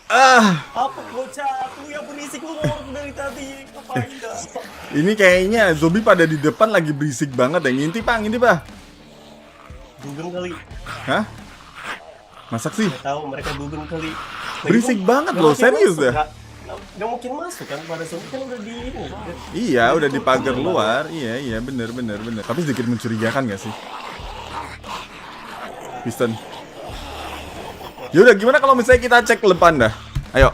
Apa bocah? Aku yang berisik lu ngomong dari tadi. Ngapain dah? Ini kayaknya zombie pada di depan lagi berisik banget ya. Ngintip pak, ngintip pak. Dugem kali. Hah? Masak sih? Nggak tahu mereka dugem kali. Berisik banget loh, mungkin serius masuk, dah. Nggak mungkin masuk kan, pada zombie kan udah di ini. Iya, udah di pagar luar. Iya, bener. Tapi sedikit mencurigakan gak sih? Piston. Yaudah, gimana kalau misalnya kita cek ke depan dah? Ayo.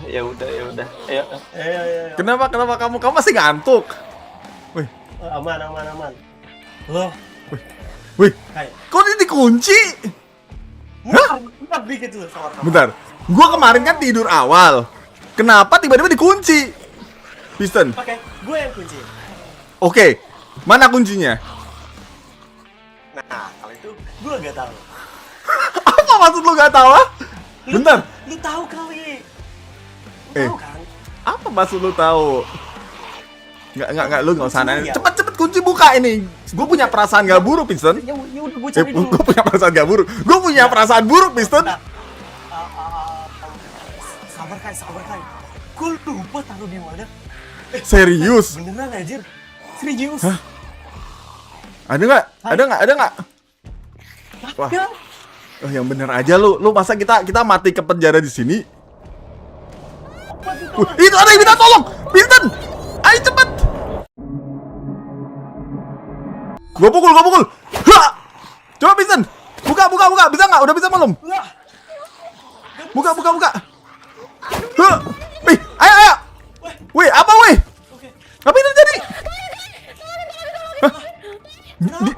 Ya udah. Ayo. Kenapa kamu masih ngantuk? Wih, Aman. Loh, wih. Kai. Kok ini dikunci? Bentar dikit dulu sama kamu. Bentar. Gua kemarin kan tidur awal. Kenapa tiba-tiba dikunci? Piston. Oke, gue yang kunci. Oke. Mana kuncinya? Nah, kalau itu gue nggak tahu. Apa maksud lu gak tahu? Ah? Bentar. Lu tahu kali. Eh. Tahu kan? Apa maksud lu tahu? Enggak, lu enggak usah nanya. Iya. Cepet kunci buka ini. Gue punya perasaan gak buruk, Piston. Ya udah gue cari dulu. Gue punya perasaan gak buruk. Gue punya perasaan buruk, Piston. Sabar Kai. Gue lupa taruh di mana. Serius? Beneran anjir. Serius. Hah? Ada nggak? Wah. Ya. Oh, yang bener aja lu. Lu masa kita mati ke penjara di sini? Apa itu? Itu ada yang minta tolong. Piston. Ayo cepet. Gua pukul. Ha! Coba Piston. Buka. Bisa nggak? Udah bisa belum? Lah. Buka. Ha! Wih, ayo. Wih, apa wih? Oke. Apa yang terjadi? Hah?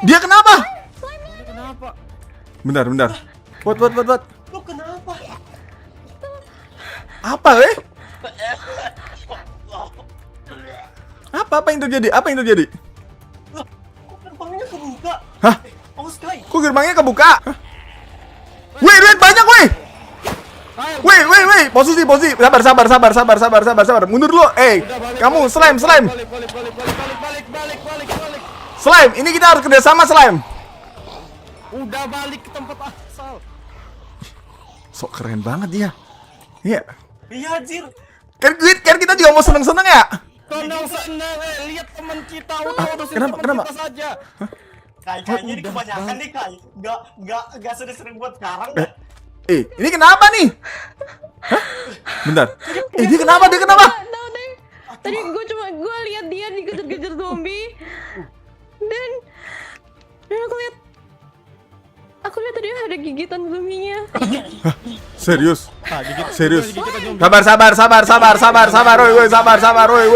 Dia kenapa? Kenapa? Bentar. What? Lu kenapa? Apa, weh? Apa yang terjadi? Lah, kok gerbangnya kebuka? Hah? Awas Kai. Kok gerbangnya kebuka? Hah? Wih, duit banyak, weh! Wih, posisi. Sabar. Mundur dulu. Kamu slime. Balik. Slime, ini kita harus kerjasama, slime. Udah balik ke tempat asal. Sok keren banget dia. Iya. Iya anjir. Kan kita juga mau seneng-seneng ya? Senang, lihat teman kita udah urusin kenapa? teman kita saja. Kayaknya ini kebanyakan nih Kai. Nggak sering buat sekarang dah. Ini kenapa nih? Hah? Bentar. Dia kenapa? Tahu deh. Tadi gue lihat dia dikejar-kejar zombie dan aku lihat tadi ada gigitan zombinya. Serius. Serius. Sabar.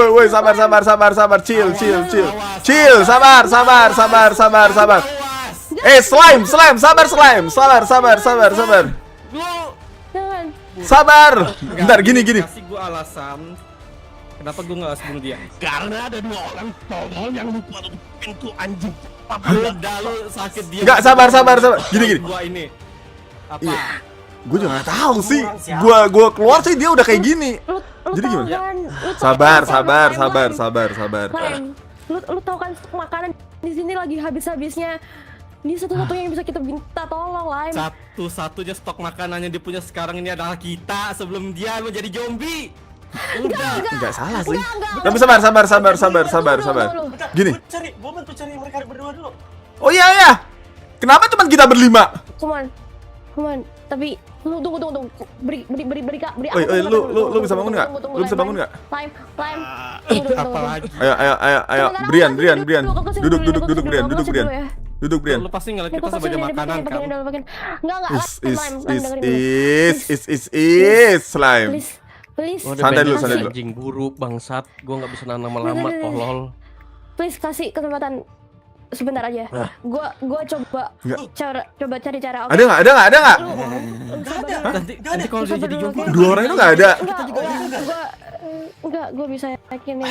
Woi, sabar. Chill. Sabar. Sabar. Jangan. Sabar. Bentar, gini. Kasih gue alasan kenapa gue nggak bunuh dia. Karena ada 2 orang tolol yang lupa tutup pintu anjing. Udah lu sakit dia. Enggak, sabar. Gini. Gua ini. Apa? Iya. Gue juga nggak tahu sih. Gua keluar sih dia udah kayak gini. Lu Jadi tahu gimana? kan? Lu tahu Sabar. Lime, lu tahu kan stok makanan di sini lagi habis-habisnya. Ini satu-satunya yang bisa kita minta tolong, Lime. Satu-satunya stok makanannya dia punya sekarang ini adalah kita sebelum dia menjadi zombie. Udah. Enggak salah sih. Enggak. Tapi sabar. Gini. Gue bantu cari mereka berdua dulu. Oh iya. Kenapa cuma kita berlima? Cuman. Tapi tunggu. Beri Oi, lu bisa bangun nggak? Lu bisa bangun nggak? Lime. Apalagi. Ayo. Brian. Duduk, Brian. Lu pasti ngeliat kita sebagai makanan kan? Enggak. Slime. Please. Santai dulu. Anjing buruk bangsat. Gua nggak bisa nahan lama-lama tolol. Please kasih kesempatan sebentar aja. Gua coba cari cara. Ada nggak? Nanti kalau dia jadi zombie. Dua orang itu nggak ada. Enggak, gue bisa yakinin.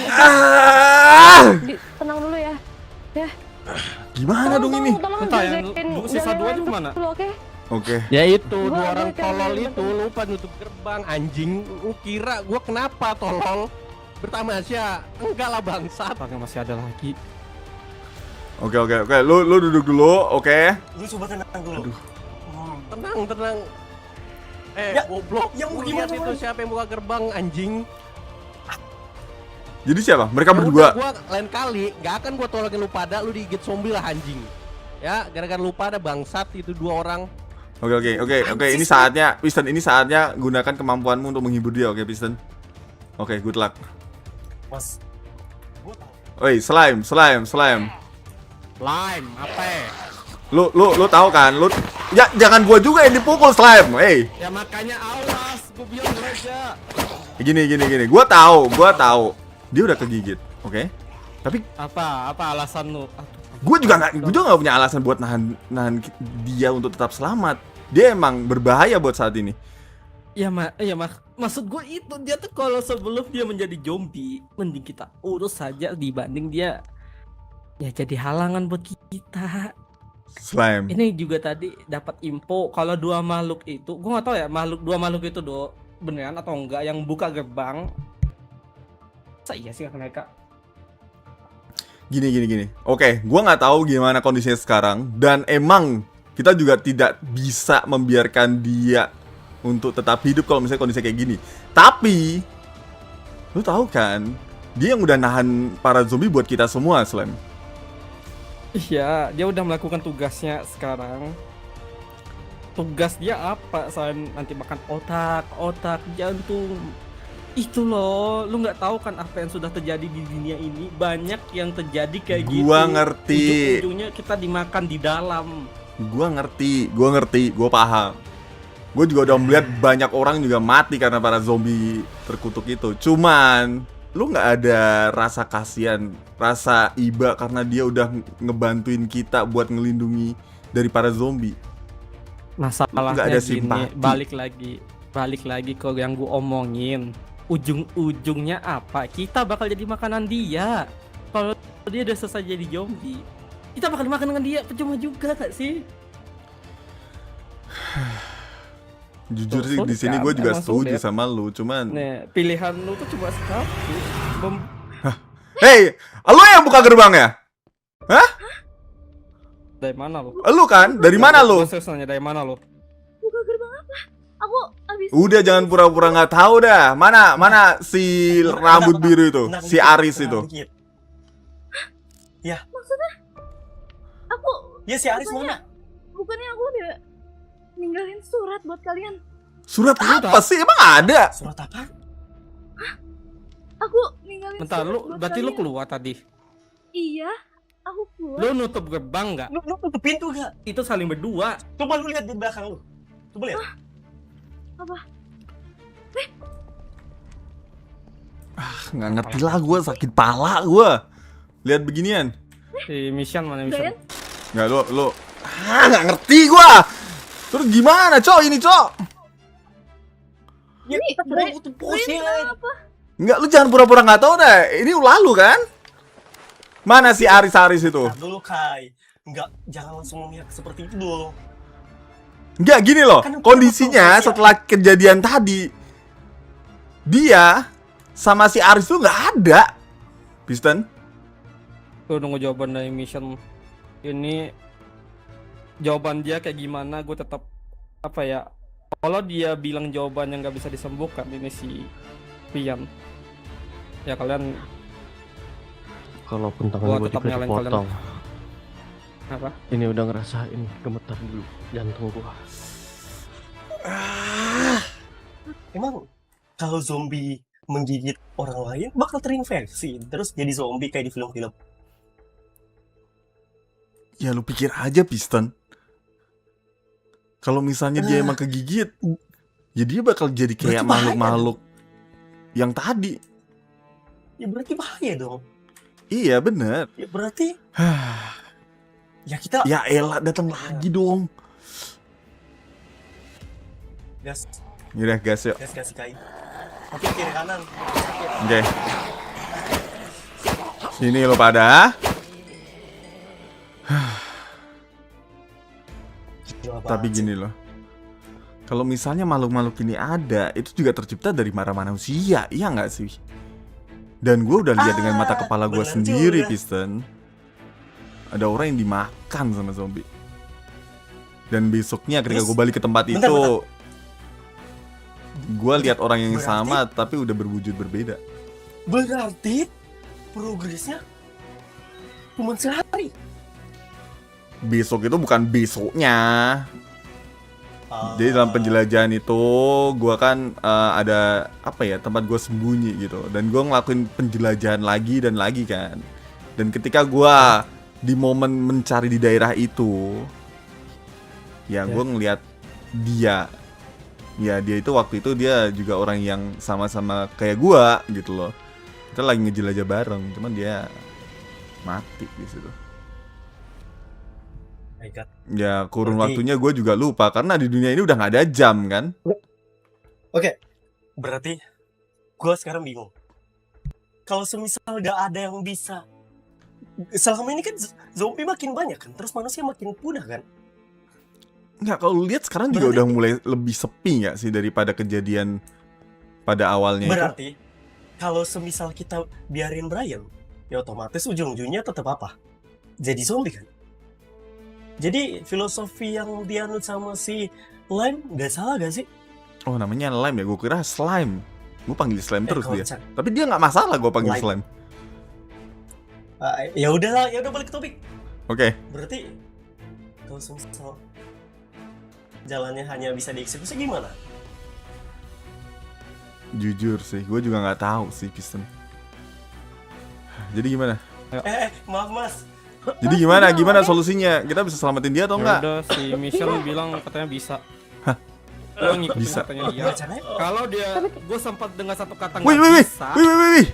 Tenang dulu ya. Gimana dong ini? Entah ya, sisa 2 di mana? Oke. Ya itu, Gua 2 orang jagain tolol dulu, itu lupa nutup gerbang anjing. Lu kira gua kenapa tolol? Bertamasya. Enggak lah bangsat. Apakah masih ada lagi? Oke. Lu duduk dulu, oke? Lu coba tenang dulu. Tenang. Ya, Goblok. ya mau Lu lihat gimana, itu Man? siapa yang buka gerbang anjing. Jadi siapa? Mereka Ya berdua. udah, gua lain kali nggak akan gua tolongin lu pada, lu digigit zombie lah anjing. Ya, gara-gara lu pada bangsat itu 2 orang. Oke. Ini saatnya, Piston. Ini saatnya gunakan kemampuanmu untuk menghibur dia, oke, Piston. Oke, good luck. Mas, gua tahu. Oi, slime. Lime, apa? Lu tahu kan? Lu ya jangan gua juga yang dipukul, slime. Ya makanya awas, gua bilang aja. Gini. Gua tahu. Dia udah kegigit, oke? Tapi Apa alasan lu? gue juga nggak punya alasan buat nahan dia untuk tetap selamat. Dia emang berbahaya buat saat ini. Maksud gue itu dia tuh kalau sebelum dia menjadi zombie mending kita urus saja dibanding dia ya jadi halangan buat kita. Slime. Ini juga tadi dapat info kalau 2 makhluk itu, gue nggak tahu ya 2 makhluk itu beneran atau enggak yang buka gerbang. Masa iya sih mereka? Gini. Oke, gua nggak tahu gimana kondisinya sekarang, dan emang kita juga tidak bisa membiarkan dia untuk tetap hidup kalau misalnya kondisinya kayak gini. Tapi lu tahu kan, dia yang udah nahan para zombie buat kita semua, Slime. Iya, dia udah melakukan tugasnya sekarang. Tugas dia apa? Selain nanti makan otak, jantung. Itu loh, lu nggak tahu kan apa yang sudah terjadi di dunia ini. Banyak yang terjadi kayak gitu. Gua ngerti. Ujung-ujungnya kita dimakan di dalam. Gua ngerti, gua paham. Gue juga udah melihat banyak orang juga mati karena para zombie terkutuk itu. Cuman lu nggak ada rasa kasihan, rasa iba karena dia udah ngebantuin kita buat ngelindungi dari para zombie. Masalahnya Nggak ada gini, simpati. balik lagi ke yang gua omongin. Ujung-ujungnya apa? Kita bakal jadi makanan dia. Kalau dia udah selesai jadi zombie, kita bakal dimakan dengan dia. Percuma juga gak sih? Jujur sih Sulit di sini kan? gue juga Emang setuju sulit. sama lu, cuman Nih, pilihan lu tuh cuma satu. hey, lu yang buka gerbangnya? Hah? Dari mana lu? Lu kan? Dari mana lu? Gua serius nanya, dari mana lu? Buka gerbang apa? Aku abis Udah jangan pura-pura nggak tahu dah. Mana si rambut biru itu, Kena si gigit, Aris kena itu. gigit. maksudnya aku Ya si Aris Bukannya- mana? bukannya aku udah ninggalin surat buat kalian. Surat apa sih? Emang ada? Surat apa? Aku ninggalin Bentar, surat lu buat berarti lu kalian. keluar tadi. Iya, aku keluar. Lu nutup gerbang nggak? Lu tutup pintu gak? Itu saling berdua. Coba lu lihat di belakang lu. Coba lihat. Nggak ngerti lah gue, sakit pala gue. Lihat beginian. Si Mission mana Mission? Brian? Nggak lu. Nggak ngerti gue. Terus gimana, Cok? Ini, Cok? Ya, Ini, Brian- tutup pusing. Kenapa? Nggak, lu jangan pura-pura nggak tahu deh. Ini lalu kan? Mana si Aris itu? Nah, dulu Kai. Enggak, jangan langsung memihak seperti itu dong. Nggak, gini loh. Kan Kondisinya proses ya. setelah kejadian tadi, dia sama si Aris tuh nggak ada. Piston? Gue nunggu jawaban dari Mission. Ini jawaban dia kayak gimana? Gue tetap apa ya? Kalau dia bilang jawaban yang nggak bisa disembuhkan, ini si Pian. Ya kalian Kalaupun Gua tangan gue tetap juga nyalain dipotong. apa? Ini udah ngerasain gemetar dulu jantung gua. Emang kalau zombie menggigit orang lain bakal terinfeksi terus jadi zombie kayak di film-film. Ya lu pikir aja, Piston. Kalau misalnya dia emang kegigit, ya dia bakal jadi kayak Berarti bahaya makhluk-makhluk yang tadi. Ya berarti bahaya dong. Iya bener. Ya berarti ya kita Ya elah, datang lagi dong. gas Yaudah gas yuk. gas kasih Kai. Tapi kiri kanan. Oke. Sini lo pada. Gila Tapi banget sih. gini loh. Kalau misalnya makhluk-makhluk ini ada, itu juga tercipta dari mara manusia, iya nggak sih? Dan gue udah lihat dengan mata kepala gue bener sendiri, juga. Piston. Ada orang yang dimakan sama zombie. Dan besoknya ketika Terus, gue balik ke tempat bentar, itu, gue lihat orang yang Berarti- sama tapi udah berwujud berbeda. Berarti progresnya cuma sehari. Besok itu bukan besoknya. Ah, Jadi dalam penjelajahan itu gue kan ada apa ya, tempat gue sembunyi gitu. Dan gue ngelakuin penjelajahan lagi dan lagi kan. Dan ketika gue di momen mencari di daerah itu, ya gue ngeliat dia. Ya dia itu waktu itu dia juga orang yang sama-sama kayak gue gitu loh. Kita lagi ngejelajah bareng, cuman dia mati di situ. my God. Ya kurun Berarti- waktunya gue juga lupa karena di dunia ini udah nggak ada jam kan. Oke, berarti gue sekarang bingung. Kalau semisal gak ada yang bisa, selama ini kan zombie makin banyak kan, terus manusia makin punah kan. Nggak, kalau lu lihat sekarang juga Berarti- udah mulai lebih sepi nggak sih daripada kejadian pada awalnya itu? Berarti kalau semisal kita biarin Brian, ya otomatis ujung-ujungnya tetap apa? Jadi zombie kan. Jadi filosofi yang dianut sama si Lime nggak salah gak sih? Oh namanya Lime ya, gue kira Slime. Gue panggil Slime terus dia. Kocak. Tapi dia nggak masalah gue panggil Lime. Slime. Ya udahlah, ya udah balik ke topik. Oke. Berarti kalau semisal jalannya hanya bisa dieksekusi gimana? Jujur sih, gue juga nggak tahu sih Piston. Jadi gimana? Maaf mas. Jadi gimana? Gimana solusinya? Kita bisa selamatin dia atau Ya enggak? udah, si Michelle bilang katanya bisa. Gue ngikutin Bisa. katanya dia. Gimana caranya? Kalau dia, gue sempat dengar satu kata Wih, nggak wih, wih, bisa. wih, wih, wih.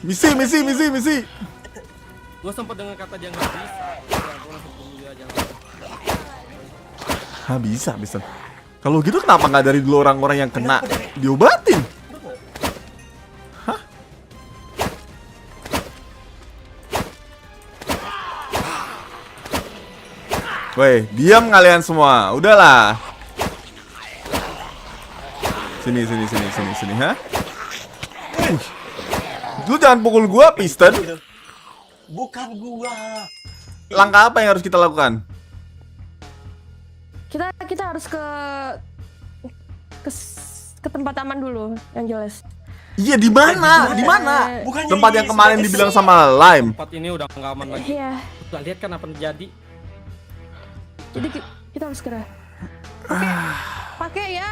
Misi. Gue sempat dengar kata dia nggak bisa. Ya, gue langsung bunuh dia aja. Hah bisa. Kalau gitu kenapa nggak dari dulu orang-orang yang kena diobatin? Woi, diam kalian semua. Udahlah. Sini, ha? Lu jangan pukul gua, Piston. Bukan gua. Langkah apa yang harus kita lakukan? Kita harus ke tempat aman dulu yang jelas. Iya, di mana? Di mana? Bukannya Tempat ini yang kemarin sebagai- dibilang sama Lime. Tempat ini udah nggak aman lagi. Iya. Udah lihat kan apa yang terjadi? Jadi kita harus segera. Pakai ya.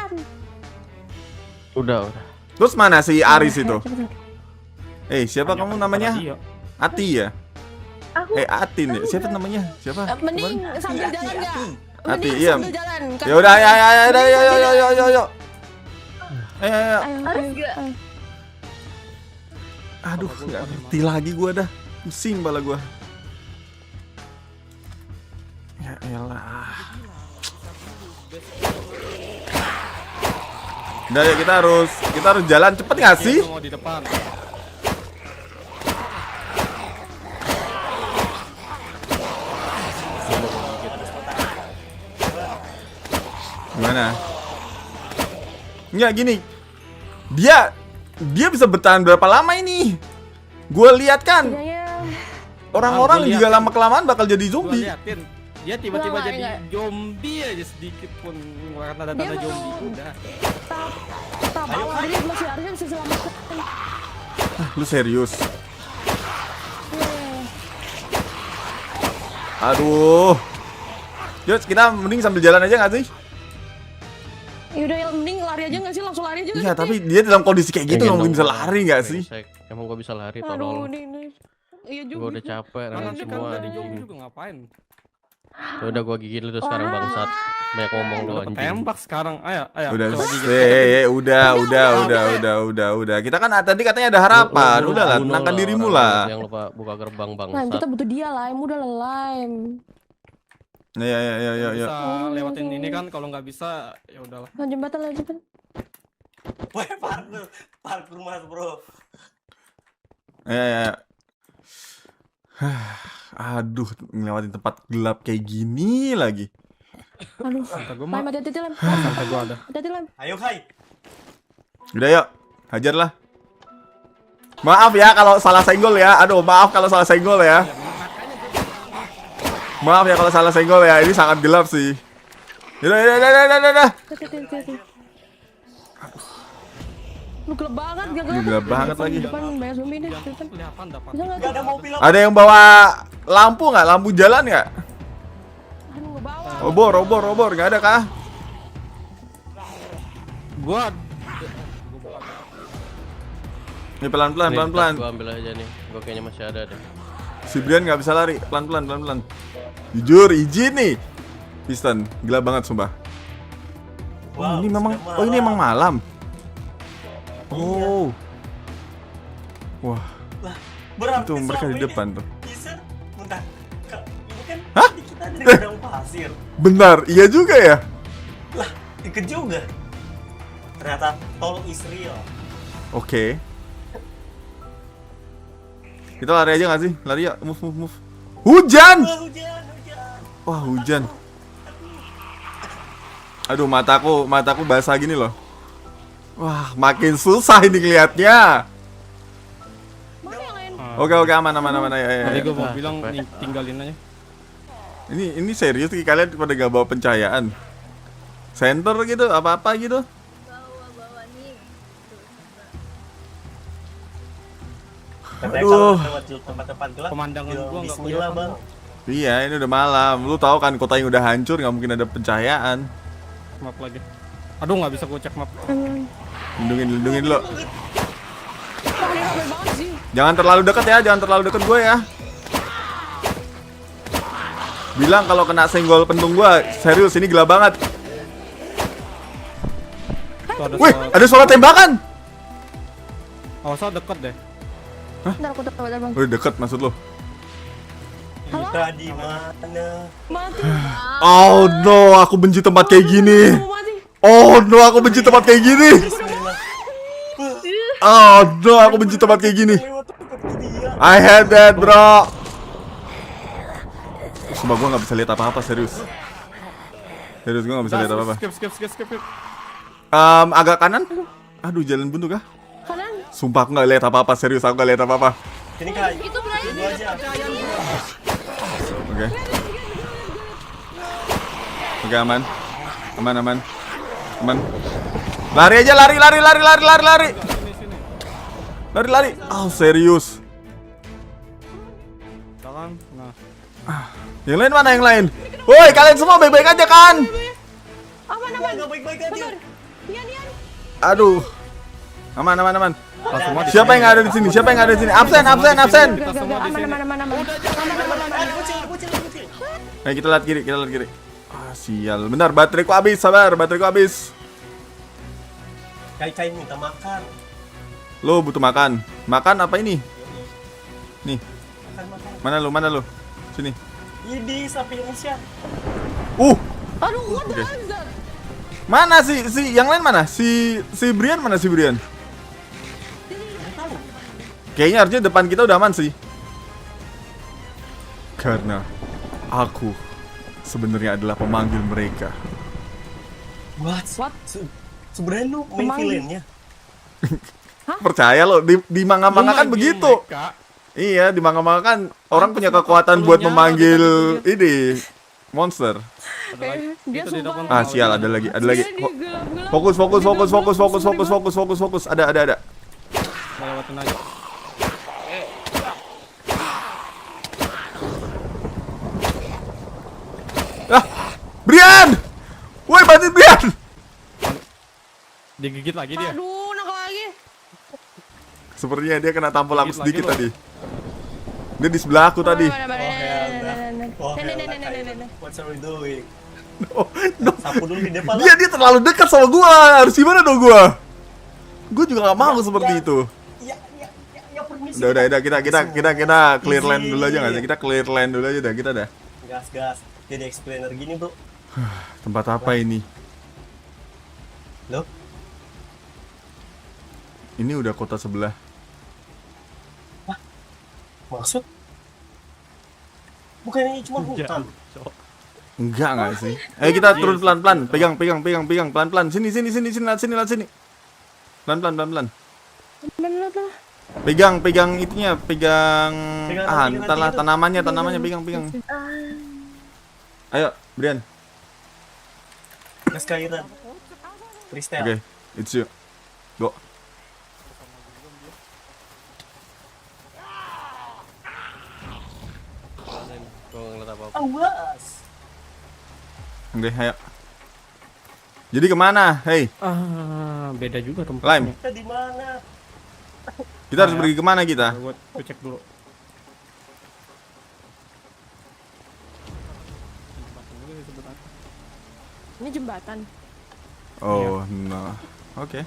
Udah. Terus mana si Aris Ayo, itu? cepetan. Siapa kamu namanya? Dia. Ati ya? Aku Atin ya? Siapa namanya? Siapa? mending sambil jalan nggak? Ati, Mending iya. sambil jalan. Ya udah, ayo. Ayo. Ayo. Aduh, nggak ngerti lagi gua dah. Pusing kepala gua. Ya elah. Udah ya, kita harus jalan cepet nggak sih? Dia mau di depan. Gimana? Nggak gini. Dia bisa bertahan berapa lama ini? Gue lihat kan Kayaknya orang-orang Gua juga liatin. lama kelamaan bakal jadi Gua zombie. liatin. Dia tiba-tiba Enggak, jadi enggak. zombie aja sedikit pun mengeluarkan tanda-tanda Dia zombie. mau- Udah. tahap awal dulu masih harusnya bisa selamatkan. Lu serius? Iya. Aduh. Yuk, kita mending sambil jalan aja nggak sih? Yaudah ya mending lari aja nggak sih, langsung lari aja nggak Iya, sih? tapi dia dalam kondisi kayak gitu Pengen nggak mungkin dong, bisa lari nggak sih? brengsek. Emang gua bisa lari, Aduh, tolol. ini. Iya Gua juga. udah capek Karena nangis dia kan semua udah zombie anjing. juga ngapain? Udah gua gigit lu tuh sekarang bangsat. Banyak ngomong lu Udah anjing. tembak sekarang. Ayo. Udah, coba gigit. udah. Kita kan tadi katanya ada harapan. Lu Udahlah, bunuh tenangkan lah dirimu orang lah. Yang lupa buka gerbang Lime, bangsat. kita butuh dia Lime, udah lah Lime. Ya. Bisa lewatin ini kan, kalau nggak bisa ya udahlah. Lah jembatan. Weh, parkur mas bro. Ya. Aduh, ngelewatin tempat gelap kayak gini lagi. Aduh. Kata gue mah, Lime, hati-hati Lime. kata gue ada. Hati-hati Lime. Ayo Kai. Udah yuk, hajarlah. Maaf ya kalau salah senggol ya. Aduh, maaf kalau salah senggol ya. Maaf ya kalau salah senggol ya, ini sangat gelap sih. Yaudah. Hati-hati. Lu gelap banget, gak Ini gelap banget lagi. Depan banyak zombie nih, Jangan depan. kelihatan dapat. Bisa nggak? Gak ada mobil apa? Ada yang bawa lampu nggak? Lampu jalan nggak? Aduh, nggak bawa. Obor, nggak ada kah? Gua Ini pelan-pelan. Gua ambil aja nih. Gua kayaknya masih ada deh. Si Brian nggak bisa lari, pelan-pelan. Jujur, izin nih. Piston, gila banget sumpah. Wow, ini memang, sudah oh ini emang malam. Iya. Oh, wah, Berarti itu mereka selama di ini depan tuh. Bisa, bentar. Ini kan Hah? tadi kita dari padang pasir. Benar, iya juga ya. Lah, deket juga. Ternyata tol is real. Oke. Kita lari aja nggak sih? Lari ya, move. Hujan! Wah, hujan. Wah, hujan. Aduh, mataku basah gini loh. Wah, makin susah ini ngeliatnya. Mana yang lain? Oke, aman ya. Tadi gue mau bilang tinggalin aja. Ini serius nih, kalian pada gak bawa pencahayaan? Center gitu, apa-apa gitu? Bawa nih. Katanya Aduh. kalau lewat tempat-tempat gelap, Pemandangan bilang gua nggak bismillah, kelihatan. Bang. Iya, ini udah malam. Lu tahu kan kota yang udah hancur, nggak mungkin ada pencahayaan. Map lagi. Aduh, nggak bisa gue cek map. Lindungin dulu. Wah, ini rame banget sih. Jangan terlalu dekat gue ya. Bilang kalau kena senggol pentung gua, serius ini gila banget. Tuh ada Wih, ada suara tembakan. Awas deket deh. Ntar aku tahu, Bang. Wih, deket maksud lu? Kita di mana? Mati. Oh no, aku benci tempat kayak gini. Mau mati. Oh no, aku benci tempat kayak gini. Bismillah. Oh no, aku benci tempat kayak gini. Lewat tempat dia. I hate that, bro. Sumpah gue gak bisa lihat apa-apa, serius. Serius, gue gak bisa lihat apa-apa. Skip. Agak kanan. Aduh, jalan buntu kah? Kanan. Sumpah aku gak lihat apa-apa, serius aku gak lihat apa-apa. Ini kan Itu Brian. itu aja. Oke. Oke, aman. Lari aja, lari. Lari. Oh, serius. Tangan. Nah. Yang lain mana yang lain? Woi, kalian semua baik-baik aja kan? Aman. Nggak baik-baik aja. Bentar. Nian. Aduh. Aman. Semua di Siapa yang ada di sini? Absen. Gak, aman. Bocil. Ayo kita lihat kiri. Ah, sial. Benar, bateraiku habis. Sabar, bateraiku habis. Kai minta makan. Lo butuh makan. Makan apa ini? Nih, Makan. mana lu? Sini. Ini sapi Indonesia. Aduh, what the Oke. hell is that? Mana si yang lain mana? Si Brian mana si Brian? Kayaknya harusnya depan kita udah aman sih. Karena aku sebenarnya adalah pemanggil mereka. What? Sebenarnya lu main Pemanggil. villainnya. Percaya lo di manga-manga kan begitu. Iya, di manga-manga kan orang punya kekuatan buat memanggil ini monster. Dia Itu di depan. sumpah. Ah, sial, ada lagi. Dia di gelap-gelap. Fokus. Ada. Lewatin aja. Brian! Woi, bantuin Brian! Digigit lagi dia. Aduh, nakal lagi. Sepertinya dia kena tampol aku Dikit sedikit lagi tadi. Dia di sebelah aku tadi. Oh, What are we doing? Oh, no. Sapu dulu di depan. Dia terlalu dekat sama gua. Harus gimana dong gua? Gua juga gak mau seperti itu. Ya permisi. Udah kita clear land dulu aja nggak sih? Kita clear land dulu aja dah, kita dah. Gas. Jadi explainer gini, Bro. Tempat apa ini? Loh? Ini udah kota sebelah. Maksud? Bukannya ini cuma hutan. Enggak sih? Ayo kita turun pelan-pelan. Pegang pelan-pelan. Sini. Lihat sini. Pelan-pelan. Pegang itunya, Pegang ah, nanti entahlah itu. tanamannya pegang. Ayo, Brian. Mas Kairan. Kristel. Oke, it's you. Go. Gue ngeliat apa-apa. Awas. Oke, ayo. Jadi kemana? Hey, Beda juga Lime. tempatnya. Kita di mana? Kita harus pergi kemana kita? Gue cek dulu. Ini jembatan. Oh, no. Oke.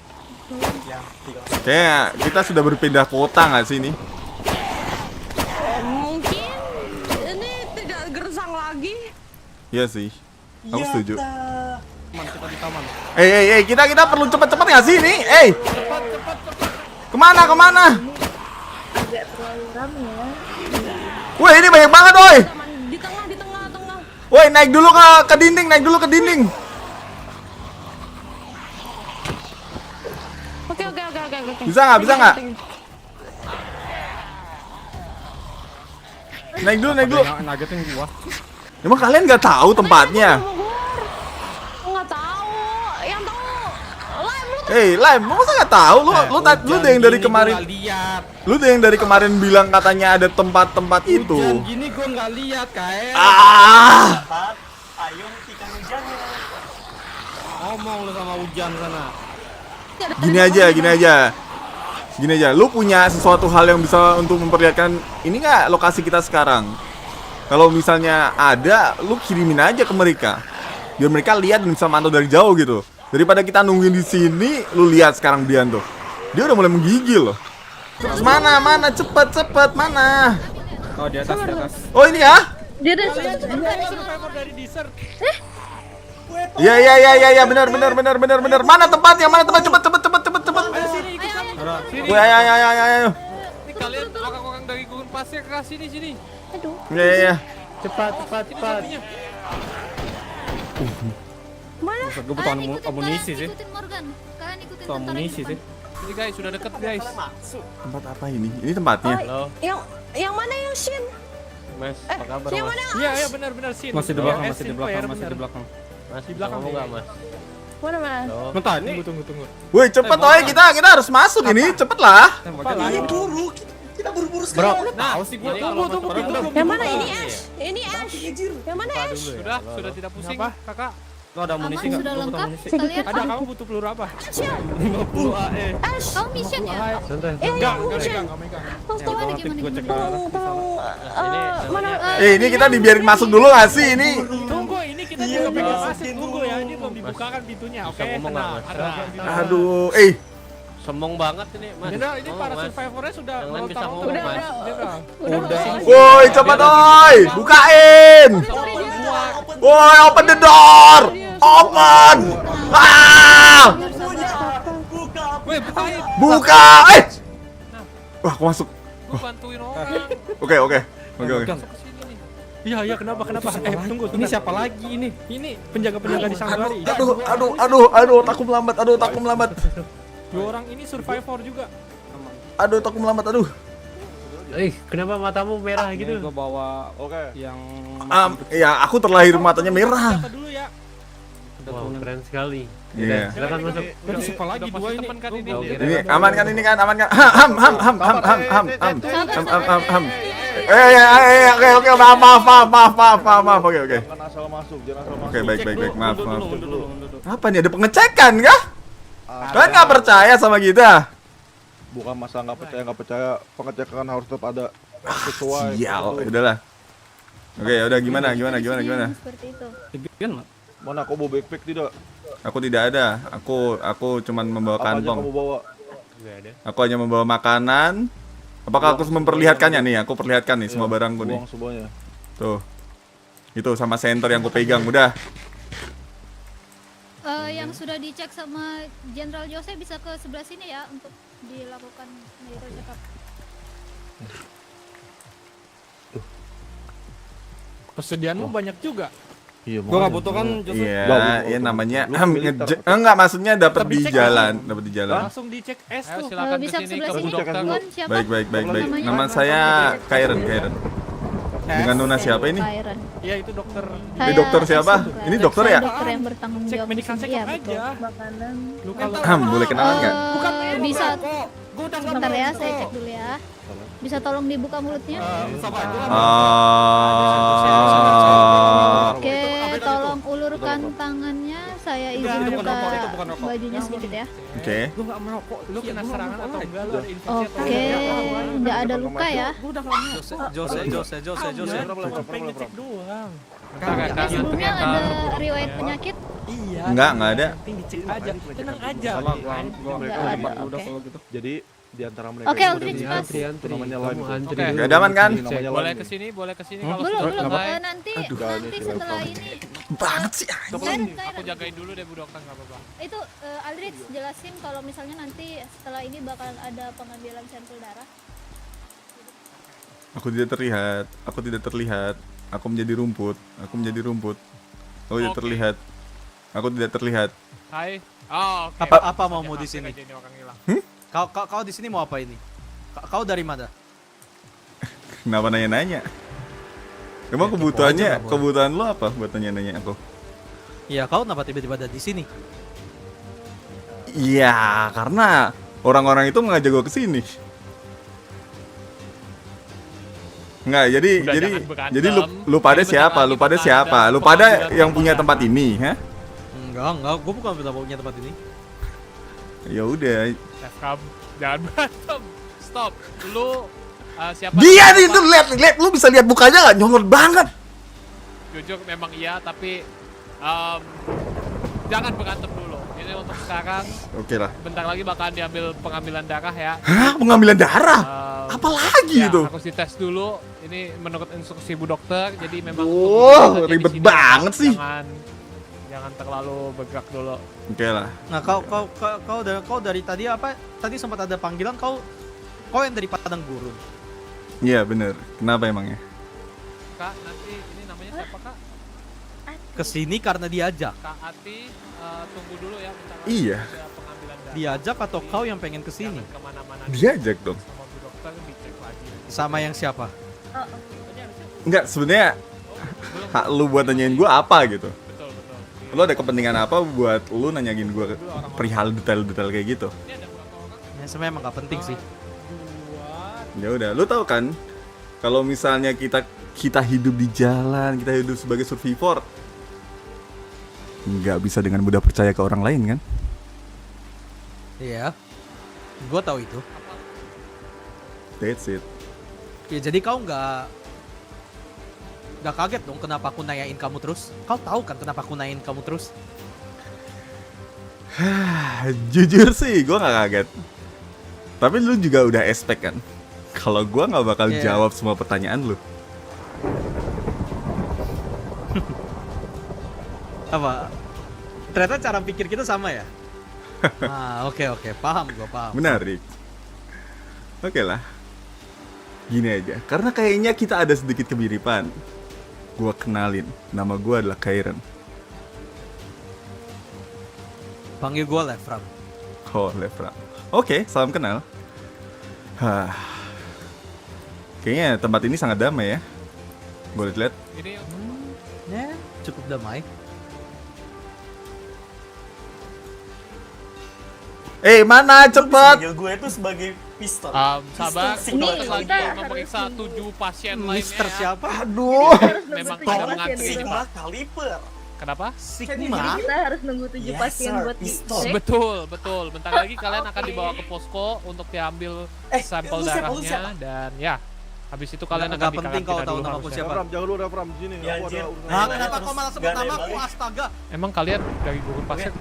Ya, tinggal. Kayak kita sudah berpindah kota nggak sih ini? Mungkin ini tidak gersang lagi. Iya sih. Aku setuju. Yata. Kita di taman. Kita perlu cepet-cepet nggak sih ini? Kemana? Agak terlalu ramai ya. Woi, ini banyak banget, woi. Di tengah. Woi, naik dulu ke dinding, Oke. Bisa nggak? Naik dulu. Nagetin gua. Emang kalian nggak tahu tempatnya? Nggak tahu. Yang tahu Lime lu. Lime, masa nggak tahu? Lu yang dari kemarin, Lihat. lu yang dari kemarin bilang katanya ada tempat-tempat Hujan itu. gini gua nggak lihat, Kae. Cepat. Ayo hentikan hujannya. Ngomong lu sama hujan sana. Gini aja. Lu punya sesuatu hal yang bisa untuk memperlihatkan ini nggak lokasi kita sekarang? Kalau misalnya ada, lu kirimin aja ke mereka. Biar mereka lihat dan bisa mantau dari jauh gitu. Daripada kita nungguin di sini, lu lihat sekarang Dian tuh. Dia udah mulai menggigil loh. Terus mana? Cepet, mana? Oh, di atas. Oh, ini ya? Dia ada Survivor dari desert. Iya, benar. Mana tempatnya? Cepet. Sini. Woi, ayo. Ini kalian orang-orang dari gurun pasir ke sini. Aduh. Iya. Cepat. Mana? Gue butuh amunisi sih. Ikutin Morgan. Kalian ikutin Butuh amunisi sih. Ini guys, sudah deket guys. Masuk. Tempat apa ini? Ini tempatnya. Halo, Yang mana yang Shin? Mas. Apa kabar, Yang Mas? mana? Iya, benar Sin. Masih di Oh, belakang, S masih di Empire, belakang. benar. Mas, Di belakang kamu nih. nggak, Mas? Mana? Halo. Bentar, tunggu. Woi, cepet oi, kita harus masuk ini, cepet lah. Iya buru. Kita buru-buru Bro, sekarang. nah, Tahu sih gua. ini Tunggu, kalau tunggu. motor- Yang mana? Ini Ash. Ini Ash. Anjir. Yang mana Ash? Sudah tidak pusing, Kakak. Lo ada amunisi Aman, nggak? sudah Gua butuh lengkap. amunisi. Kalian Ada, kamu butuh peluru apa? Ash ya. 50 AE. Ash. kamu mission ya? Santai. Enggak Mission. megang. Tahu ada gimana? Gue cek ke gimana? arah. Tolong. Mana? Ini kita dibiarin masuk dulu nggak sih ini? Tunggu, ini kita Iya, juga pengen Mas. masuk. Tunggu ya, ini belum dibukakan pintunya. Oke, ngomong nggak, tenang. Mas? Aduh, Sombong banget ini, Mas. Ini Ngomong, para Mas. survivornya sudah Yang lain bisa melontar. ngomong, Mas. woi cepet oi, bukain. Woi, open the door. Open. Weh, bukain. Buka. Wah, aku masuk. Gue bantuin orang. Oke. Kesini nih. Iya, kenapa? Tunggu, ini siapa lagi ini? Ini penjaga-penjaga di Sanggari. Aduh, takut melambat. Dua orang ini survivor juga. Takut melambat. Kenapa matamu merah gitu? Gue bawa yang Ya, aku terlahir matanya merah. Data dulu ya. Wow, keren sekali. Iya. Silakan masuk. Terus siapa lagi dua ini? Kan ini. Ini aman kan ini kan? Aman kan? Ham. Oke, maaf. Oke. Jangan asal masuk. Oke, baik. Maaf. Mundur dulu. Apa nih? Ada pengecekan kah? Kalian nggak percaya sama kita? Bukan masalah nggak percaya, pengecekan harus tetap ada sesuai. Sial, udahlah. Oke, udah gimana? Seperti itu. Mana kau bawa backpack tidak? Aku tidak ada. Aku cuman membawa Apa aja kamu kantong. bawa? Enggak ada. Aku hanya membawa makanan. Apakah aku harus memperlihatkannya nih? Aku perlihatkan nih semua barangku nih. Buang semuanya. Tuh. Itu sama senter yang aku pegang udah. Yang sudah dicek sama Jenderal Jose bisa ke sebelah sini ya untuk dilakukan medical check up. Persediaanmu banyak juga. Iya, Gua nggak butuh kan, Joseph. Iya, namanya Lu militer. enggak maksudnya dapat Tapi di cek jalan, dapat di jalan. Langsung dicek S Ayo tuh. silakan Bisa ke ke sini sebelah ke Bu sini. Dokter. Tuan siapa? Baik. Namanya? Nama saya Kairen. Dengan Nona siapa ini? Kairan. Iya itu dokter. Ini dokter siapa? juga. Ini dokter Saya ya? dokter yang bertanggung Cek jawab di medical sini. check Iya, up betul. aja. Makanan. Lu kalau Boleh kenalan nggak? Bisa. Gue udah Sebentar ya, saya cek dulu ya. Bisa tolong dibuka mulutnya? Oke, tolong ulurkan tangannya. Saya izin itu buka bukan rokok. bajunya sedikit ya. Oke. Lu nggak merokok, lu kena serangan atau enggak? Lu ada infeksi atau Oke, nggak ada luka ya. Gue udah nggak Jose. cek doang. Sebelumnya ada riwayat penyakit? Iya. Nggak ada. Penting dicek aja. Tenang aja. Nggak ada, oke. Jadi di antara mereka Oke, itu Aldrich, ada pas. itu namanya Line. Oke. Gak ada aman kan? Namanya Boleh Line. kesini, boleh kesini. Hmm? Kalau Belum, sudah belum. selesai, Nanti Aduh. setelah ini. Banget sih. Kairan, aku Kairan. jagain dulu deh Bu Dokter, nggak apa-apa. Itu Aldrich jelasin kalau misalnya nanti setelah ini bakal ada pengambilan sampel darah. Aku tidak terlihat. Aku tidak terlihat. Aku menjadi rumput. Aku menjadi rumput. Aku tidak Oke. terlihat. Aku tidak terlihat. Hai. Oh, oke. Apa mau di Jangan sini? sampai jadi orang hilang. Kau di sini mau apa ini? Kau dari mana? Kenapa nanya-nanya? Emang Ya, kebutuhannya, kepo aja, Bang. kebutuhan lo apa buat nanya-nanya aku? Iya, kau kenapa tiba-tiba ada di sini? Iya, karena orang-orang itu mengajak gua ke sini. Enggak, Udah, jadi jangan berantem. jadi lu pada Ini siapa? bentar Lu lagi pada bakal siapa? ada Lu pada pengambilan yang punya sampel tempat ini, ha? Enggak, gue bukan punya tempat ini. Ya udah. Rekam. Jangan berantem. Stop. Lu siapa? Dia nih siapa? tuh lihat, lu bisa lihat mukanya nggak nyolot banget. Jujur memang iya, tapi jangan berantem dulu. Ini untuk sekarang. Oke lah. Bentar lagi bakalan diambil pengambilan darah ya. Hah, pengambilan darah? Em, Apa lagi ya, itu? harus dites dulu. Ini menurut instruksi Bu Dokter. Jadi memang Oh, untuk ribet di sini banget sih. Jangan terlalu bergerak dulu. Oke lah. Nah, kau dari tadi apa? Tadi sempat ada panggilan kau yang dari Padang Gurun. Iya bener. Kenapa emangnya? Kak, nanti ini namanya siapa Kak? Kesini karena diajak. Kak Ati, tunggu dulu ya bentar lagi Iya. ada pengambilan darah. Diajak atau kau yang pengen kesini? Jangan kemana-mana. Diajak dong. Sama Bu Dokter dicek lagi. Sama yang siapa? Enggak, sebenarnya hak lu buat nanyain gua apa gitu. Betul, betul. Lu ada kepentingan apa buat lu nanyain gua perihal detail-detail kayak gitu? Ini ada berapa orang? Ya, sebenarnya emang gak penting sih. Ya udah, lu tahu kan kalau misalnya kita hidup di jalan, kita hidup sebagai survivor, nggak bisa dengan mudah percaya ke orang lain kan? Iya. Gua tahu itu. That's it. Ya jadi kau nggak kaget dong kenapa aku nanyain kamu terus? Kau tahu kan kenapa aku nanyain kamu terus? Jujur sih, gua nggak kaget. Tapi lu juga udah expect kan? Kalau gua nggak bakal Iya. jawab semua pertanyaan lu. Apa? Ternyata cara pikir kita sama ya? Oke, paham gua paham. Menarik. Oke lah. Gini aja, karena kayaknya kita ada sedikit kemiripan. Gua kenalin, nama gua adalah Kairan. Panggil gua Lefram. Oh, Lefra. Oke, salam kenal. Hah. Kayaknya tempat ini sangat damai ya. Boleh lihat? Ini Ya, cukup damai. Mana cepet? Panggil gue itu sebagai pistol. sabar, Pistol Bu single Dokter Ini lagi kita memeriksa 7 pasien lainnya. Mister ya. siapa? Aduh. Memang Kita pada harus mengantri pasien ini, Sigma Pak. Kaliber. Kenapa? Sigma. Kita harus nunggu 7 Yes, pasien sir. buat Pistol. dicek. Betul, betul. Bentar lagi kalian akan Oke. dibawa ke posko untuk diambil sampel lu siapa, lu darahnya siapa? dan ya. Habis itu kalian Nggak akan penting kau tahu nama aku harusnya. siapa. Ram, jangan lu Ram, sini. Ya, Aku anjir. ada urusan. Nah, Nanya kenapa terus kau malah sebut nggak nama nembak. aku? Astaga. Emang kalian dari gugur pasien?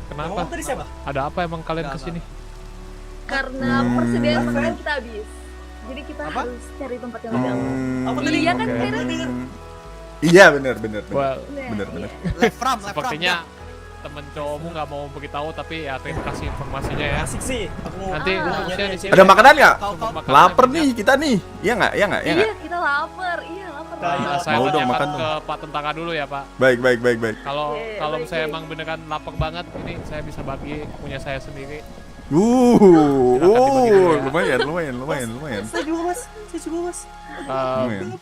Kenapa? Ngomong tadi siapa? Ada apa emang kalian Nggak, kesini? Karena persediaan makanan kita habis. Jadi kita Apa? harus cari tempat yang lebih aman. Apa tadi? Iya kan, Oke. Kairan? Iya, benar. Well, Bener. Lefram. sepertinya temen cowokmu nggak mau beritahu tapi ya terima kasih informasinya ya. Asik sih. Aku Nanti Ah. khususnya di sini. Ada makanan nggak? Kau Makanan Laper banyak. nih kita nih. Iya nggak? Iya, nggak? kita lapar. Iya, lapar. Nah, Saya Mau dong, tanyakan makan ke Pak Tentara dulu ya Pak. Baik. Kalau Oke, kalau baik, saya baik. emang beneran lapar banget, ini saya bisa bagi punya saya sendiri. Lumayan. Saya juga mas.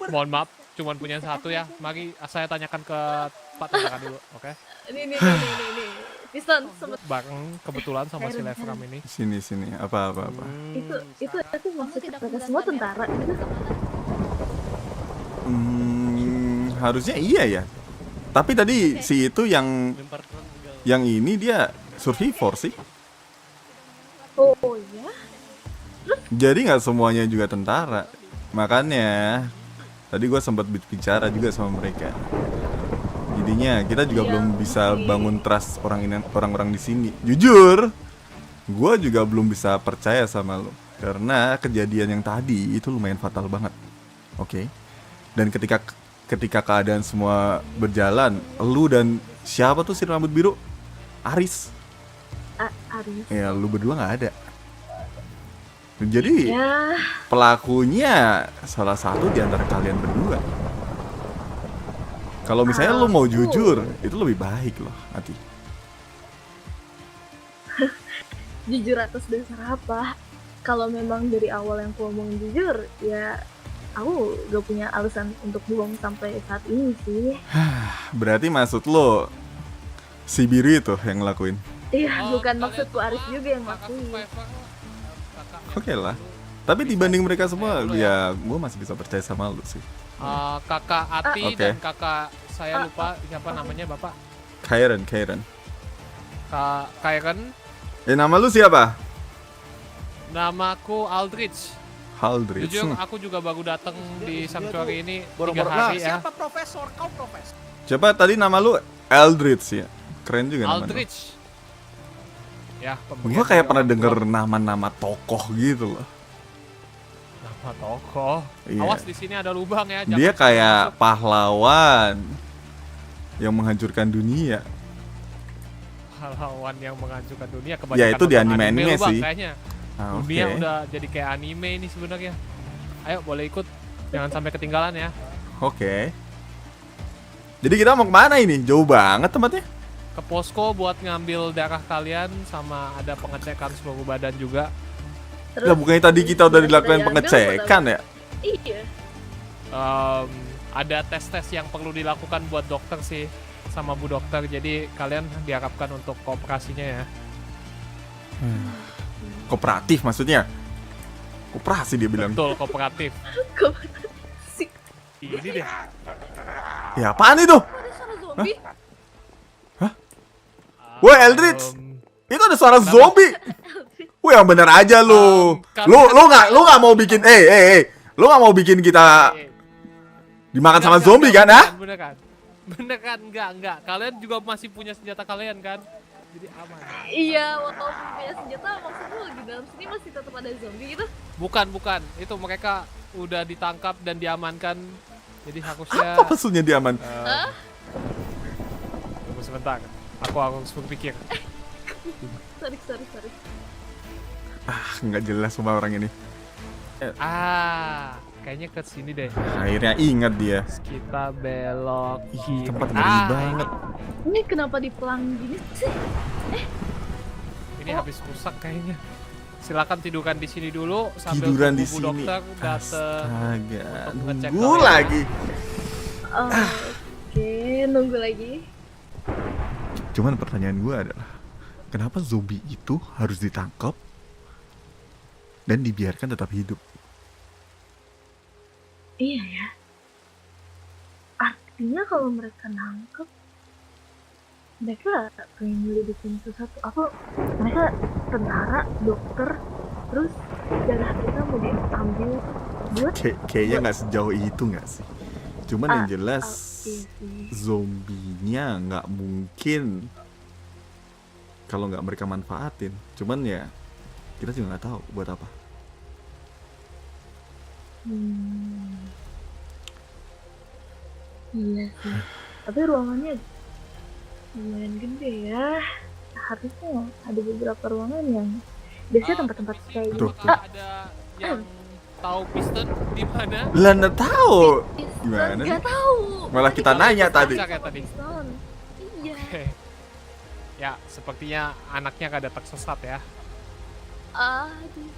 Mohon maaf, cuman punya satu ya. Mari saya tanyakan ke Pak Tentara dulu, oke? Ini. Piston, Bareng kebetulan sama si Lefram ini. Sini. Apa. itu maksud tidak mereka bulan semua kan ya? tentara gitu. Harusnya iya ya. Tapi tadi si itu yang ini dia survivor sih. Oh ya? Jadi nggak semuanya juga tentara. Makanya tadi gue sempat bicara juga sama mereka. Jadinya kita juga belum bisa bangun trust orang-orang di sini. Jujur, gue juga belum bisa percaya sama lo karena kejadian yang tadi itu lumayan fatal banget. Oke. Dan ketika keadaan semua berjalan, lu dan siapa tuh si rambut biru? Aris. Aris. Ya, lu berdua nggak ada. Jadi Ya, pelakunya salah satu di antara kalian berdua. Kalau misalnya lu mau jujur, itu lebih baik loh, Ati. jujur atas dasar apa? Kalau memang dari awal yang aku ngomong jujur, ya aku gak punya alasan untuk bohong sampai saat ini sih. Berarti maksud lo si biru itu yang ngelakuin? Iya, bukan kalian maksudku Aris semua juga yang kakak ngelakuin. survivor, kakak Oke lah. Tapi dibanding mereka semua, ya gue masih bisa percaya sama lu sih. kakak Ati Oke. dan kakak saya lupa siapa namanya Bapak. Kairen. Kak Kairen. Nama lu siapa? Namaku Aldrich. Haldrich. Jujur aku juga baru datang di Sanctuary ini 3 Baru-baru- hari ya. Siapa profesor? Kau profesor. Coba tadi nama lu Eldritch ya. Keren juga nama lu. Aldrich. Ya, Gue kayak pernah denger nama-nama tokoh gitu loh. nama tokoh. Iya. Awas di sini ada lubang ya. Dia jangan kayak masuk. pahlawan yang menghancurkan dunia. Pahlawan yang menghancurkan dunia. Ya, itu di nonton anime-anime lu, Bang, sih. Kayaknya. Ah, Dunia oke. udah jadi kayak anime ini sebenarnya. Ayo boleh ikut. Jangan sampai ketinggalan ya. Oke. Jadi kita mau kemana ini? Jauh banget tempatnya. Ke posko buat ngambil darah kalian sama ada pengecekan seluruh badan juga. Terus, Lah bukannya tadi kita udah dilakukan diambil, pengecekan ya? Iya. Ada tes-tes yang perlu dilakukan buat dokter sih sama bu dokter. Jadi kalian diharapkan untuk kooperasinya ya. Kooperatif maksudnya? Koperasi dia bilang. Betul, kooperatif. Kooperatif. Ini deh. Ya apaan itu? Ada suara zombie. Woi Eldritch, itu ada suara zombie. Woi yang bener aja lu. Lu nggak mau bikin lu nggak mau bikin kita dimakan sama zombie kan? Beneran enggak. Kalian juga masih punya senjata kalian kan? Jadi aman. Iya, walaupun punya senjata, maksudku di dalam sini masih tetap ada zombie gitu. Bukan. Itu mereka udah ditangkap dan diamankan. Jadi harusnya Apa maksudnya diaman? tunggu sebentar. Aku harus berpikir. Sorry. Nggak jelas semua orang ini. Kayaknya ke sini deh. Akhirnya ingat dia. Kita belok kiri. Tempat ngeri banget. Ini kenapa dipelang gini sih? Ini habis rusak kayaknya. Silakan tiduran di sini dulu sambil Tiduran di tunggu Bu sini. dokter datang. Astaga, untuk ngecek nunggu kalian. lagi. Oke, nunggu lagi. Cuman pertanyaan gue adalah, kenapa zombie itu harus ditangkap dan dibiarkan tetap hidup? Iya ya. Artinya kalau mereka nangkep, mereka pengen nyelidikin sesuatu. Apa mereka tentara, dokter, terus darah kita mau diambil buat Kayaknya nggak sejauh itu nggak sih? Cuman yang jelas iya sih. zombinya nggak mungkin kalau nggak mereka manfaatin. Cuman ya kita juga nggak tahu buat apa. Iya sih. Tapi ruangannya lumayan gede ya. Harusnya ada beberapa ruangan yang biasanya tempat-tempat kayak Tuh, gitu. tuh. Ada yang tahu piston di mana? Lah nggak tahu. Gimana sih? Gak tahu. Malah kita nanya tadi. Kayak tadi. Piston. Iya. Oke. Ya, sepertinya anaknya kada tersesat ya. Aduh.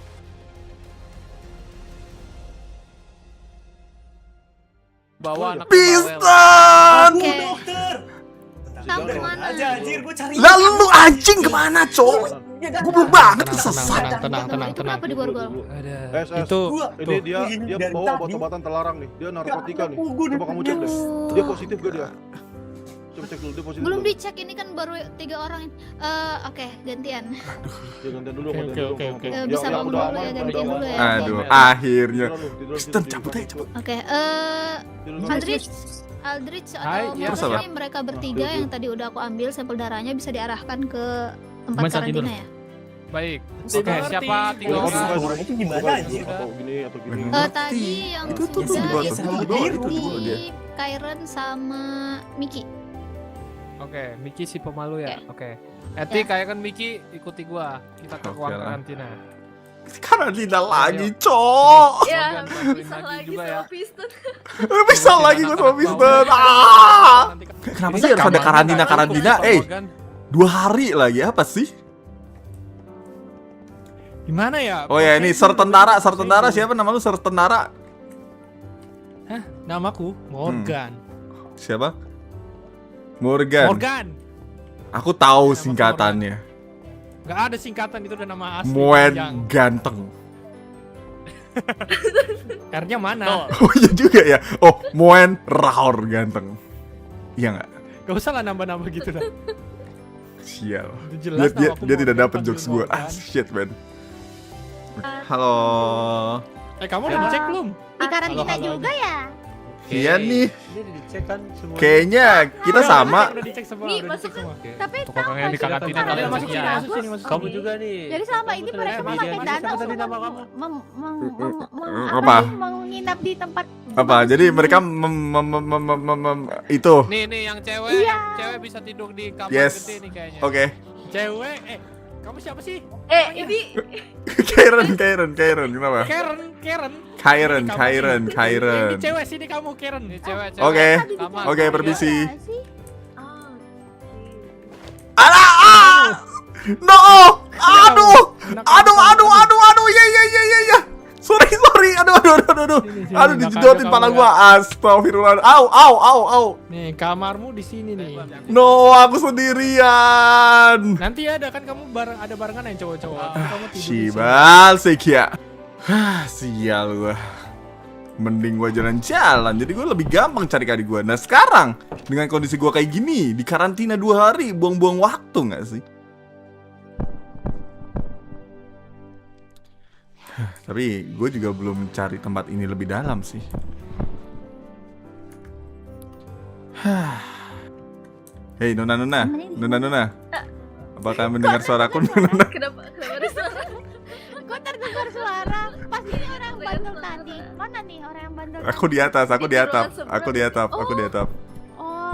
bawa anak Piston! Oke. Dokter! Kamu Udah mana? aja anjir, gue cari. Lalu lu anjing kemana, cowok? Goblok banget sesat. Itu kenapa di borgol? Itu Ini dia bawa obat-obatan terlarang nih. Dia narkotika nih. Coba kamu cek deh. Dia positif gak dia? Coba cek dulu dia positif. Belum nggak? dicek, ini kan baru 3 orang. Oke, gantian. Ya gantian dulu, Oke, gantian dulu. oke, oke. Bisa yang bangun udah dulu aman, ya, yang gantian udah dulu aman. ya. Aduh, Oke. akhirnya. Tiduran lu, tiduran Piston, situ, cabut tiduran aja, situ. cabut. Oke, Tiduran. Aldrich Hai, atau iya. Mark Terus apa? ini mereka bertiga Oke, oke. yang tadi udah aku ambil sampel darahnya bisa diarahkan ke tempat Teman saat tidur. karantina ya. Baik. Saya Oke, ngerti. siapa 3 Bukan, orang? bukan. Itu gimana Bukan, anjir? atau gini atau gini. Bener. Tadi yang Itu tuh, sudah di bawah, itu di bawah, itu di bawah dia. di Kairen sama Miki. Oke, Miki si pemalu ya. Oke. Eti, Ya. kayak kan Miki ikuti gua. Kita ke Oke ruang lah. karantina. Karantina lagi, cowok. Ya, Morgan bantuin bisa lagi lagi juga ya. sama Piston. Bisa lagi gue sama Piston. Kenapa sih harus ada karantina? Morgan. 2 hari lagi apa sih? gimana ya? Oh ya, ini ser tentara siapa nama lu? Ser tentara Hah? Namaku Morgan. siapa? Morgan. Morgan. Aku tahu Nama singkatannya. Gak ada singkatan, itu udah nama asli. Moen panjang. ganteng. R-nya mana? Oh iya juga ya. Oh, Moen Raur ganteng. Iya nggak? Gak usah lah nambah-nambah gitu dah. Sial. Itu jelas Dia namaku tidak Morgan, dapat jokes gue. Morgan. Ah, shit man. Halo. Kamu udah dicek belum? Di karantina Halo, juga ya? Iya nih. Ini dicek kan semua. Kayaknya kita sama. Udah dicek semua. Nih, udah dicek masuk semua. Tapi Tukang tahu yang di nggak sih, karantina karena kalian masuk masuk sini, ya? masuk sini, masuk Kamu sini. juga nih. Jadi selama ini mereka masuk memakai tadi dana untuk nama kamu. Apa? menginap di tempat Apa? Jadi mereka itu. Nih yang cewek, Iya. yang cewek bisa tidur di kamar Yes. gede nih kayaknya. Oke. Cewek, kamu siapa sih? ini Karen, kenapa? Karen. Karen. Ini cewek sini kamu, Karen. Ini cewek. Oke. Kamar. Oke, permisi. Ah, Alah! No! Aduh! Ya. Sorry. Aduh. Aduh, dijodotin pala gua. Astagfirullah. Au. Nih, kamarmu di sini nih. No, aku sendirian. Nanti ada kan kamu ada barengan yang cowok-cowok. Kamu tidur di sini. Shibal Sekia. Sial gua. Mending gua jalan-jalan. Jadi gua lebih gampang cari adik gua. Nah, sekarang dengan kondisi gua kayak gini, di karantina 2 hari, buang-buang waktu nggak sih? Tapi gue juga belum cari tempat ini lebih dalam sih. Hei Nona, apakah mendengar suaraku Nona? kenapa ada suara? Kok terdengar suara? Pasti ini orang yang bandel tadi. Mana nih orang yang bandel? Aku di atas. Oh,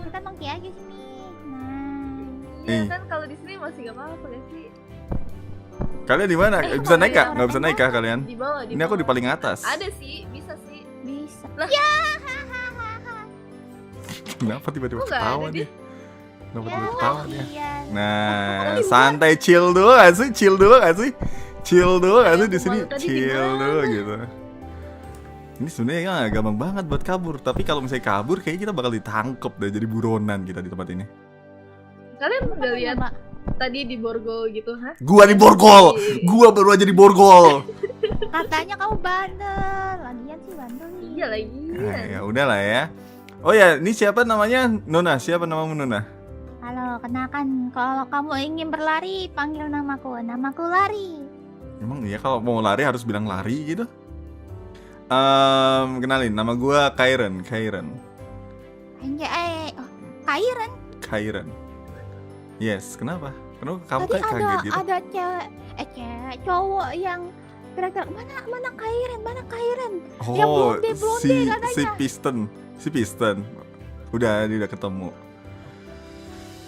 kita nongki aja sini. Nah. iya kan kalau di sini masih gak apa-apa ya sih. Kalian di mana? Bisa naik kah? Nggak bisa naik kah kalian? Di bawah, Ini aku di paling atas. Ada sih, bisa sih. Bisa. Lah. Ya. Kenapa tiba-tiba Kok nggak ketawa ada dia? deh? Kenapa Ya, tiba-tiba ketawa dia? kasihan. Nah, santai chill dulu gak sih? Chill dulu gak sih di sini? Pemalu tadi Chill gimana? dulu gitu. Ini sebenarnya ya, gampang banget buat kabur. Tapi kalau misalnya kabur, kayaknya kita bakal ditangkep deh, jadi buronan kita di tempat ini. Kalian udah Apa lihat nama? tadi di borgol gitu, hah? Gua di borgol, gua baru aja di borgol. Katanya kamu bandel. Lagian sih bandel nih. Iya lagi. Nah, ya udahlah ya. Oh ya, ini siapa namanya? Nona. Siapa namamu Nona? Halo, kenalkan kalau kamu ingin berlari panggil namaku. Namaku Lari. Emang iya kalau mau lari harus bilang lari gitu? Kenalin, nama gua Kairen. Kairen. Yes, kenapa? Kenapa kamu Tadi kayak kaget gitu? ada cowok yang gerak-gerak mana Kairen? Yang Oh, blonde si katanya. Piston. Udah, dia udah ketemu.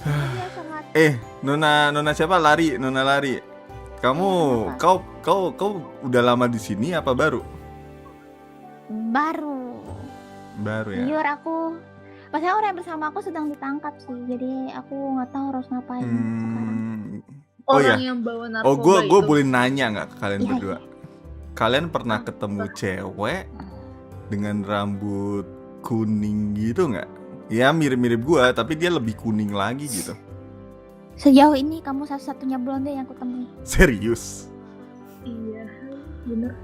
Dia sangat Nona siapa? Nona Lari. Kamu, Iya, kau udah lama di sini apa baru? Baru ya. Jujur aku Pasnya orang yang bersama aku sedang ditangkap sih, jadi aku nggak tahu harus ngapain sekarang. Oh Orang iya. yang bawa narkoba Oh, gue itu. boleh nanya nggak ke kalian Iya, berdua? Kalian pernah ketemu cewek dengan rambut kuning gitu nggak? Ya mirip-mirip gua, tapi dia lebih kuning lagi gitu. Sejauh ini kamu satu-satunya blonde yang aku temui. Serius? Iya, bener.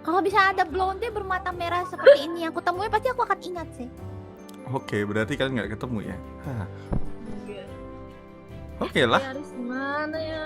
Kalau bisa ada blonde bermata merah seperti ini yang aku temui, pasti aku akan ingat sih. Oke, berarti kalian nggak ketemu ya? Hah. Iya. Oke lah. Aris mana ya?